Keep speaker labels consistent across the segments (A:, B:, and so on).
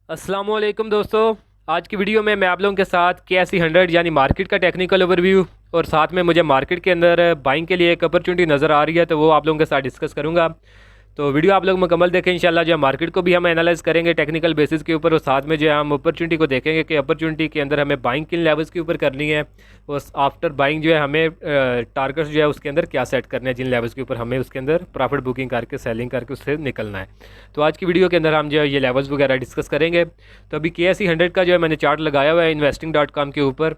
A: अस्सलामुअलैकुम दोस्तों। आज की वीडियो में मैं आप लोगों के साथ KSE 100 यानी मार्केट का टेक्निकल ओवरव्यू और साथ में मुझे मार्केट के अंदर बाइंग के लिए एक अपॉर्चुनिटी नज़र आ रही है, तो वो आप लोगों के साथ डिस्कस करूंगा। तो वीडियो आप लोग मुकम्मल देखें इंशाल्लाह। जो है मार्केट को भी हम एनालाइज करेंगे टेक्निकल बेसिस के ऊपर, और साथ में जो है हम अपॉर्चुनिटी को देखेंगे कि अपॉर्चुनिटी के अंदर हमें बाइंग किन लेवल्स के ऊपर करनी है, और आफ्टर बाइंग जो है हमें टारगेट्स जो है उसके अंदर क्या सेट करने हैं, जिन लेवल्स के ऊपर हमें उसके अंदर प्रॉफिट बुकिंग करके सेलिंग करके उससे निकलना है। तो आज की वीडियो के अंदर हम जो है ये लेवल्स वगैरह डिस्कस करेंगे। तो अभी KSE 100 का जो है मैंने चार्ट लगाया हुआ है investing.com के ऊपर,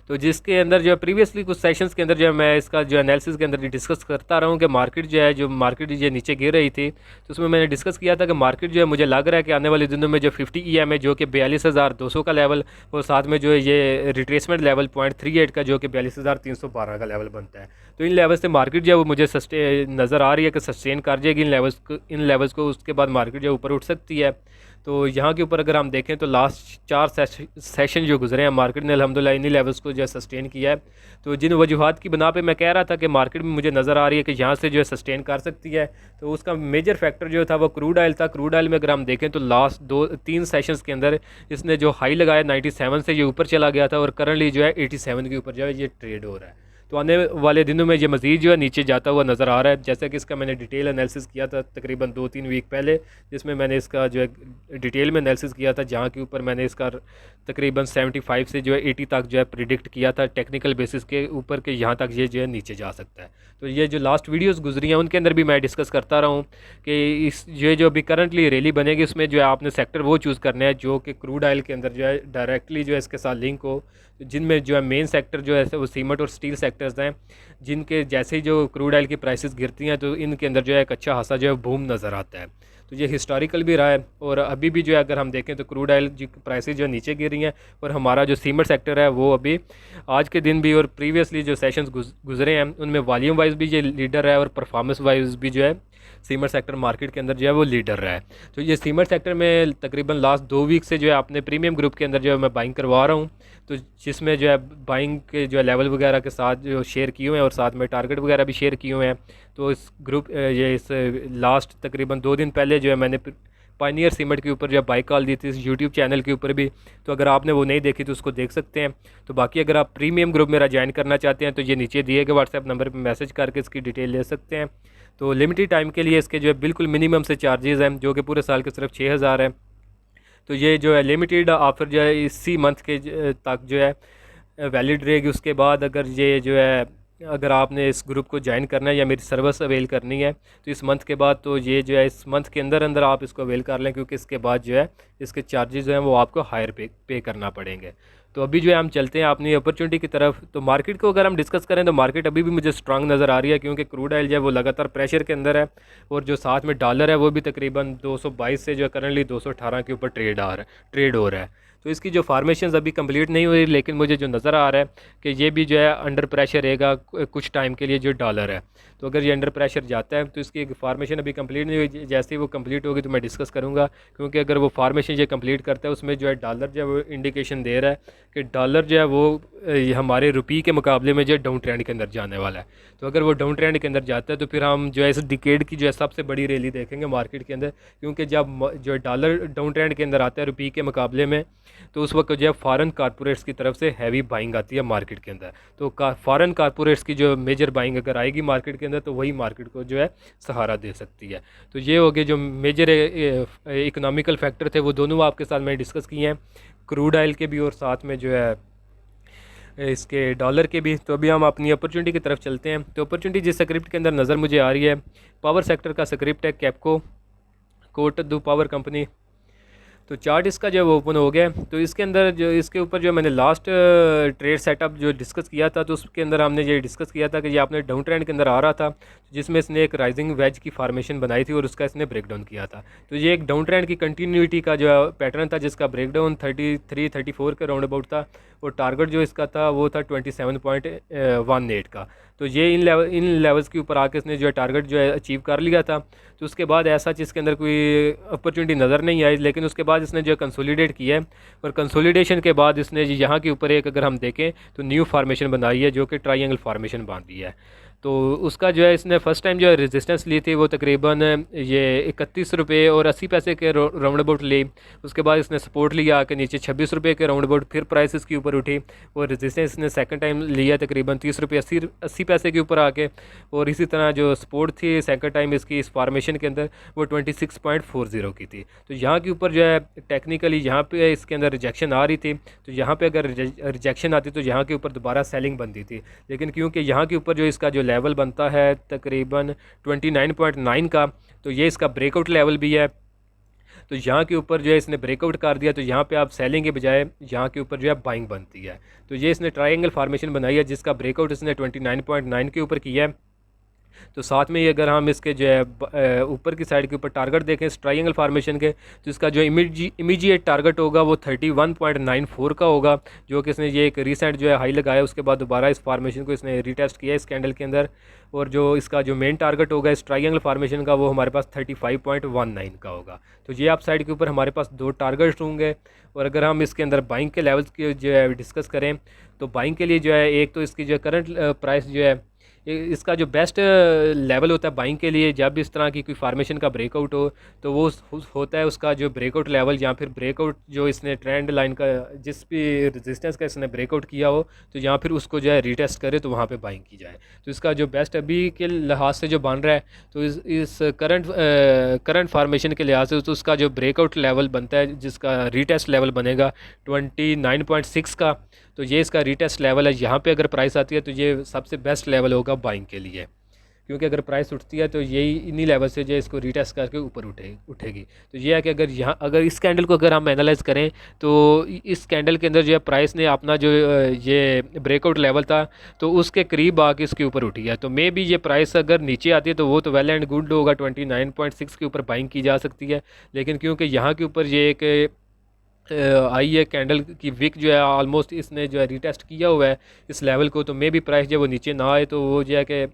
A: तो जिसके अंदर जो है प्रीवियसली कुछ सेशंस के अंदर जो है मैं इसका जो एनालिसिस के अंदर डिस्कस करता रहा हूँ कि मार्केट जो है, जो मार्केट जो नीचे गिर रही थी, तो उसमें मैंने डिस्कस किया था कि मार्केट जो है मुझे लग रहा है कि आने वाले दिनों में जो 50 EM है जो कि 42,200 का लेवल, और साथ में जो है ये रिट्रेसमेंट लेवल 0.38 का जो कि 42,312 का लेवल बनता है। तो इन लेवल से मार्केट जो है वो मुझे नज़र आ रही है कि सस्टेन कर जाएगी इन लेवल्स को। उसके बाद मार्केट जो है ऊपर उठ सकती है। तो यहाँ के ऊपर अगर हम देखें तो लास्ट 4 सेशन जो गुजरे हैं मार्केट ने अल्हम्दुलिल्लाह इन्हीं लेवल्स को जो है सस्टेन किया है। तो जिन वजूहात की बिना पे मैं कह रहा था कि मार्केट में मुझे नज़र आ रही है कि यहाँ से जो है सस्टेन कर सकती है, तो उसका मेजर फैक्टर जो था वो क्रूड ऑयल था। क्रूड ऑयल में अगर हम देखें तो लास्ट 2-3 सेशंस के अंदर इसने जो हाई लगाया 97 से ये ऊपर चला गया था, और करंटली जो है 87 के ऊपर जो है ये ट्रेड हो रहा है। तो आने वाले दिनों में ये मज़ीद जो है नीचे जाता हुआ नज़र आ रहा है, जैसा कि इसका मैंने डिटेल एनालिसिस किया था तकरीबन 2-3 वीक पहले, जिसमें मैंने इसका जो है डिटेल में एनालिसिस किया था, जहाँ के ऊपर मैंने इसका तकरीबन 75 से जो है 80 तक जो है प्रिडिक्ट किया था टेक्निकल बेसिस के ऊपर कि यहाँ तक ये जो है नीचे जा सकता है। तो ये जो लास्ट वीडियोस गुजरी हैं उनके अंदर भी मैं डिस्कस करता रहा हूँ कि इस ये जो अभी करंटली रैली बनेगी उसमें जो है आपने सेक्टर वो चूज़ करना है जो कि क्रूड ऑयल के अंदर जो है डायरेक्टली जो है इसके साथ लिंक हो, जिनमें जो है मेन सेक्टर जो है वो सीमेंट और स्टील सेक्टर्स हैं, जिनके जैसे ही जो क्रूड ऑयल की प्राइसेस गिरती हैं तो इनके अंदर जो है एक अच्छा खासा जो है बूम नज़र आता है। तो ये हिस्टोरिकल भी रहा है, और अभी भी जो है अगर हम देखें तो क्रूड ऑयल की प्राइसेस जो नीचे गिर रही हैं, और हमारा जो सीमेंट सेक्टर है वो अभी आज के दिन भी और प्रीवियसली जो सेशंस गुजरे हैं उनमें वॉल्यूम वाइज भी ये लीडर है, और परफॉर्मेंस वाइज भी जो है सीमेंट सेक्टर मार्केट के अंदर जो है वो लीडर रहा है। तो ये सीमेंट सेक्टर में तकरीबन लास्ट 2 वीक से जो है अपने प्रीमियम ग्रुप के अंदर जो है मैं बाइंग करवा रहा हूँ, तो जिसमें जो है बाइंग के जो है लेवल वगैरह के साथ जो शेयर किए हुए हैं, और साथ में टारगेट वगैरह भी शेयर किए हुए हैं। तो इस ग्रुप ये इस लास्ट तकरीबन 2 दिन पहले जो है मैंने पायनियर सीमेंट के ऊपर जो है बाई कॉल दी थी इस यूट्यूब चैनल के ऊपर भी, तो अगर आपने वो नहीं देखी तो उसको देख सकते हैं। तो बाकी अगर आप प्रीमियम ग्रुप मेरा ज्वाइन करना चाहते हैं तो ये नीचे दिए गए व्हाट्सएप नंबर पर मैसेज करके इसकी डिटेल ले सकते हैं। तो लिमिटेड टाइम के लिए इसके जो है बिल्कुल मिनिमम से चार्जेज़ हैं जो कि पूरे साल के सिर्फ 6,000 है। तो ये जो है लिमिटेड ऑफर जो है इसी मंथ के तक जो है वैलिड रहेगी। उसके बाद अगर ये जो है अगर आपने इस ग्रुप को ज्वाइन करना है या मेरी सर्विस अवेल करनी है तो इस मंथ के बाद, तो ये जो है इस मंथ के अंदर अंदर आप इसको अवेल कर लें, क्योंकि इसके बाद जो है इसके चार्जेस जो हैं वो आपको हायर पे करना पड़ेंगे। तो अभी जो है हम चलते हैं अपनी अपॉर्चुनिटी की तरफ। तो मार्केट को अगर हम डिस्कस करें तो मार्केट अभी भी मुझे स्ट्रांग नज़र आ रही है, क्योंकि क्रूड ऑयल जो है वो लगातार प्रेशर के अंदर है, और जो साथ में डॉलर है वो भी तकरीबन 222 से जो है करंटली 218 के ऊपर ट्रेड हो रहा है। तो इसकी जो फार्मेशन अभी कंप्लीट नहीं हुई, लेकिन मुझे जो नज़र आ रहा है कि ये भी जो है अंडर प्रेशर रहेगा कुछ टाइम के लिए जो डॉलर है। तो अगर ये अंडर प्रेशर जाता है तो इसकी फार्मेशन अभी कंप्लीट नहीं हुई, जैसे ही वो कंप्लीट होगी तो मैं डिस्कस करूँगा, क्योंकि अगर वो फार्मेशन ये कंप्लीट करता है उसमें जो है डॉलर जो है वो इंडिकेशन दे रहा है कि डॉलर जो है वो हमारे रुपये के मुकाबले में जो है डाउन ट्रेंड के अंदर जाने वाला है। तो अगर वो डाउन ट्रेंड के अंदर जाता है तो फिर हम जो है इस डिकेड की जो है सबसे बड़ी रैली देखेंगे मार्केट के अंदर, क्योंकि जब जो है डॉलर डाउन ट्रेंड के अंदर आता है रुपये के मुकाबले में, तो उस वक्त जो है फॉरेन कारपोरेट्स की तरफ से हैवी बाइंग आती है मार्केट के अंदर। तो फॉरेन कारपोरेट्स की जो मेजर बाइंग अगर आएगी मार्केट के अंदर तो वही मार्केट को जो है सहारा दे सकती है। तो ये हो गए जो मेजर इकोनॉमिकल फैक्टर थे, वो दोनों आपके साथ मैंने डिस्कस किए हैं, क्रूड ऑयल के भी और साथ में जो है इसके डॉलर के भी। तो अभी हम अपनी अपॉर्चुनिटी की तरफ चलते हैं। तो अपॉर्चुनिटी जिस स्क्रिप्ट के अंदर नज़र मुझे आ रही है, पावर सेक्टर का स्क्रिप्ट है, कैपको कोटद्दू पावर कंपनी। तो चार्ट इसका जो है वो ओपन हो गया। तो इसके अंदर जो इसके ऊपर जो मैंने लास्ट ट्रेड सेटअप जो डिस्कस किया था, तो उसके अंदर हमने ये डिस्कस किया था कि ये आपने डाउन ट्रेंड के अंदर आ रहा था, जिसमें इसने एक राइजिंग वेज की फार्मेशन बनाई थी और उसका इसने ब्रेक डाउन किया था। तो ये एक डाउन ट्रेंड की कंटिन्यूटी का जो पैटर्न था, जिसका ब्रेक डाउन 33-34 के राउंड अबाउट था, और टारगेट जो इसका था वो था 27.18 का। तो ये इन लेवल्स के ऊपर आके इसने जो है टारगेट जो है अचीव कर लिया था। तो उसके बाद ऐसा चीज़ के अंदर कोई अपॉर्चुनिटी नज़र नहीं आई, लेकिन उसके बाद इसने जो है कंसोलिडेट किया है, और कंसोलिडेशन के बाद इसने यहाँ के ऊपर एक अगर हम देखें तो न्यू फार्मेशन बनाई है जो कि ट्रायंगल फार्मेशन बन रही है। तो उसका जो है इसने फ़र्स्ट टाइम जो है रेजिस्टेंस ली थी वो तकरीबन ये 31 रुपये और 80 पैसे के राउंड अबाउट ली। उसके बाद इसने सपोर्ट लिया आके नीचे 26 रुपये के राउंड अबाउट, फिर प्राइस इसके ऊपर उठी और रेजिस्टेंस इसने सेकंड टाइम लिया तकरीबन 30 रुपये 80 पैसे के ऊपर आके, और इसी तरह जो सपोर्ट थी सेकंड टाइम इसकी इस फार्मेशन के अंदर वो 26.40 की थी। तो यहाँ के ऊपर जो है टेक्निकली यहाँ पे इसके अंदर रिजेक्शन आ रही थी, तो यहाँ पे अगर रिजेक्शन आती तो यहाँ के ऊपर दोबारा सेलिंग बनती थी, लेकिन क्योंकि यहाँ के ऊपर जो इसका जो लेवल बनता है तकरीबन 29.9 का, तो ये इसका ब्रेकआउट लेवल भी है। तो यहाँ के ऊपर जो है इसने ब्रेकआउट कर दिया, तो यहाँ पे आप सेलिंग के बजाय यहाँ के ऊपर जो है बाइंग बनती है। तो ये इसने ट्रायंगल फार्मेशन बनाई है जिसका ब्रेकआउट इसने 29.9 के ऊपर किया है। तो साथ में ही अगर हम इसके जो है ऊपर की साइड के ऊपर टारगेट देखें इस ट्रायंगल फार्मेशन के, तो इसका जो इमीडिएट टारगेट होगा वो 31.94 का होगा, जो कि इसने ये एक रिसेंट जो है हाई लगाया, उसके बाद दोबारा इस फार्मेशन को इसने रीटेस्ट किया इस कैंडल के अंदर। और जो इसका जो मेन टारगेट होगा इस ट्रायंगल फार्मेशन का वो हमारे पास 35.19 का होगा। तो ये आप साइड के ऊपर हमारे पास दो टारगेट्स होंगे। और अगर हम इसके अंदर बाइंग के लेवल्स की जो है डिस्कस करें, तो बाइंग के लिए जो है एक तो इसकी जो करंट प्राइस जो है इसका जो बेस्ट लेवल होता है बाइंग के लिए, जब इस तरह की कोई फार्मेशन का ब्रेकआउट हो तो वो होता है उसका जो ब्रेकआउट लेवल, या फिर ब्रेकआउट जो इसने ट्रेंड लाइन का जिस भी रेजिस्टेंस का इसने ब्रेकआउट किया हो, तो यहाँ फिर उसको जो है रीटेस्ट करे तो वहाँ पे बाइंग की जाए। तो इसका जो बेस्ट अभी के लिहाज से जो बन रहा है, तो इस करंट फार्मेशन के लिहाज से तो उसका जो ब्रेकआउट लेवल बनता है जिसका रीटेस्ट लेवल बनेगा 29.6 का, तो ये इसका रीटेस्ट लेवल है। यहाँ पे अगर प्राइस आती है तो ये सबसे बेस्ट लेवल होगा बाइंग के लिए, क्योंकि अगर प्राइस उठती है तो यही इन्हीं लेवल से जो इसको रीटेस्ट करके ऊपर उठेगी। तो ये है कि अगर इस कैंडल को अगर हम एनालाइज करें तो इस कैंडल के अंदर जो है प्राइस ने अपना जो ये ब्रेकआउट लेवल था तो उसके करीब आके इसके ऊपर उठी है। तो मे भी ये प्राइस अगर नीचे आती है तो वो तो वेल एंड गुड होगा, 29.6 के ऊपर बाइंग की जा सकती है। लेकिन क्योंकि यहाँ के ऊपर ये एक आई है कैंडल की विक जो है ऑलमोस्ट इसने जो है रीटेस्ट किया हुआ है इस लेवल को, तो मे भी प्राइस जब वो नीचे ना आए तो वो जो है कि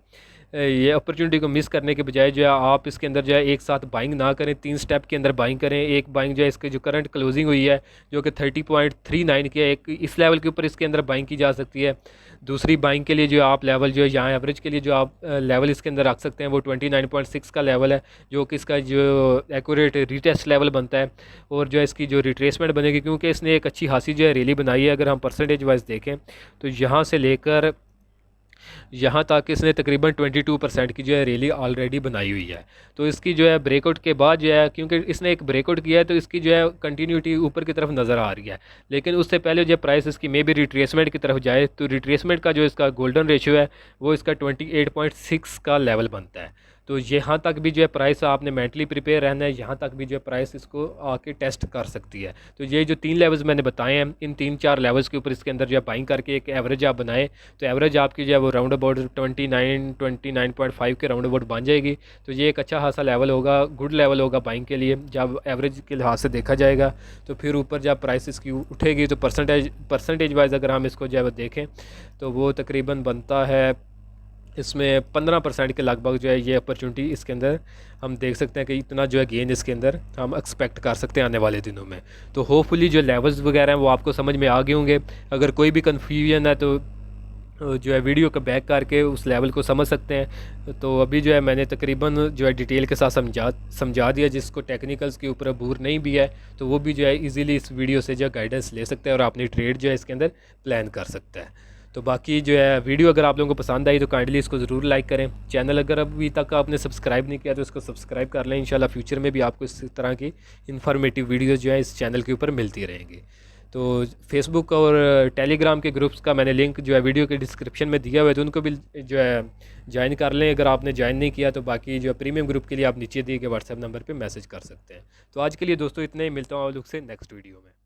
A: ये अपॉर्चुनिटी को मिस करने के बजाय जो है आप इसके अंदर जो है एक साथ बाइंग ना करें, 3 स्टेप के अंदर बाइंग करें। एक बाइंग जो है इसके जो करंट क्लोजिंग हुई है जो कि 30.39 की है, एक इस लेवल के ऊपर इसके अंदर बाइंग की जा सकती है। दूसरी बाइंग के लिए जो आप लेवल जो है यहाँ एवरेज के लिए जो आप लेवल इसके अंदर रख सकते हैं वो 29.6 का लेवल है, जो कि इसका जो एक्यूरेट रीटेस्ट लेवल बनता है। और जो है इसकी जो रिट्रेसमेंट बनेगी, क्योंकि इसने एक अच्छी खासी जो है रैली बनाई है। अगर हम परसेंटेज वाइज देखें तो यहाँ से लेकर यहाँ तक इसने तकरीबन 22% की जो है रैली ऑलरेडी बनाई हुई है। तो इसकी जो है ब्रेकआउट के बाद जो है, क्योंकि इसने एक ब्रेकआउट किया है तो इसकी जो है कंटिन्यूटी ऊपर की तरफ नज़र आ रही है, लेकिन उससे पहले जो प्राइस इसकी मे बी रिट्रेसमेंट की तरफ जाए तो रिट्रेसमेंट का जो इसका गोल्डन रेशियो है वो इसका 28.6 का लेवल बनता है। तो यहाँ तक भी जो है प्राइस आपने मेंटली प्रिपेयर रहना है, यहाँ तक भी जो है प्राइस इसको आके टेस्ट कर सकती है। तो ये जो 3 लेवल्स मैंने बताए हैं, इन 3-4 लेवल्स के ऊपर इसके अंदर जो है बाइंग करके एक एवरेज आप बनाएं, तो एवरेज आपकी जो है वो राउंड अबाउट 29.5 के राउंड अबाउट बन जाएगी। तो ये एक अच्छा खासा लेवल होगा, गुड लेवल होगा बाइंग के लिए जब एवरेज के लिहाज से देखा जाएगा। तो फिर ऊपर जब प्राइस इसकी उठेगी तो परसेंटेज वाइज अगर हम इसको जो है देखें तो वो तकरीबन बनता है इसमें 15% के लगभग जो है ये अपॉर्चुनिटी इसके अंदर हम देख सकते हैं कि इतना जो है गेन इसके अंदर हम एक्सपेक्ट कर सकते हैं आने वाले दिनों में। तो होपफुली जो लेवल्स वगैरह हैं वो आपको समझ में आ गए होंगे। अगर कोई भी कन्फ्यूजन है तो जो है वीडियो को बैक करके उस लेवल को समझ सकते हैं। तो अभी जो है मैंने तकरीबन जो है डिटेल के साथ समझा दिया, जिसको टेक्निकल्स के ऊपर अबूर नहीं भी है तो वो भी जो है इजीली इस वीडियो से जो है गाइडेंस ले सकता है और अपनी ट्रेड जो है इसके अंदर प्लान कर सकता है। तो बाकी जो है वीडियो अगर आप लोगों को पसंद आई तो काइंडली इसको ज़रूर लाइक करें। चैनल अगर अभी तक आपने सब्सक्राइब नहीं किया तो इसको सब्सक्राइब कर लें। इंशाल्लाह फ्यूचर में भी आपको इस तरह की इन्फॉर्मेटिव वीडियोज़ जो है इस चैनल के ऊपर मिलती रहेंगी। तो फेसबुक और टेलीग्राम के ग्रुप्स का मैंने लिंक जो है वीडियो के डिस्क्रिप्शन में दिया हुआ है, तो उनको भी जो है ज्वाइन कर लें अगर आपने ज्वाइन नहीं किया। तो बाकी जो प्रीमियम ग्रुप के लिए आप नीचे दिए गए व्हाट्सएप नंबर पर मैसेज कर सकते हैं। तो आज के लिए दोस्तों इतना ही, मिलता हूँ आप लोग से नेक्स्ट वीडियो में।